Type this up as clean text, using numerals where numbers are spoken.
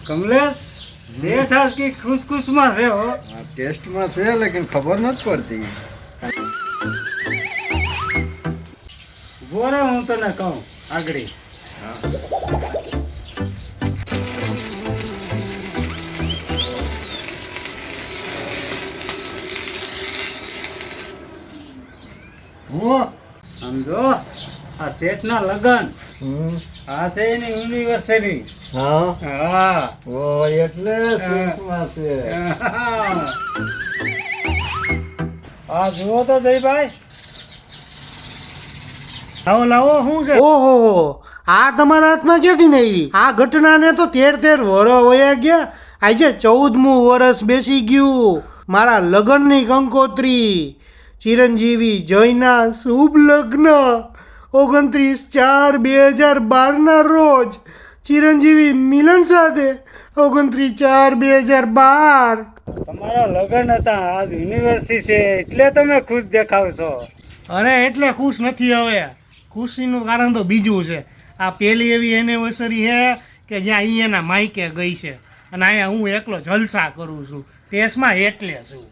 કમલેશ શેઠ આજ की खुश માં છે હો ટેસ્ટમાં છે લેકિન ખબર નથી પડતી. બોરે હું તને કહું આગળી હું સમજો આ શેઠ ના લગન આ છે એની યુનિવર્સિટી. હા હા ઓ એટલે ટેસ્ટમાં છે. આ જુઓ તો જયભાઈ લાવો લાવો શું છે? ઓહો આ તમારા હાથમાં ક્યાંથી ને આવી? આ ઘટનાને તો 13 વરસ વયા ગયા. આજે 14મું વરસ બેસી ગયું મારા લગ્નની કંકોત્રી. ચિરંજીવી જયના શુભ લગ્ન 29/4/2012 રોજ ચિરંજીવી મિલન સાથે 29/4/2012. તમારા લગન હતા આજ યુનિવર્સિટી છે એટલે તમે ખુશ દેખાવ છો. અરે એટલે ખુશ નથી હવે. ખુશીનું કારણ તો બીજું છે. આ પહેલી એવી એનિવર્સરી છે કે જ્યાં અહીંયાના માઈકે ગઈ છે અને અહીંયા હું એકલો જલસા કરું છું. ટેસ્ટમાં એટલે છું.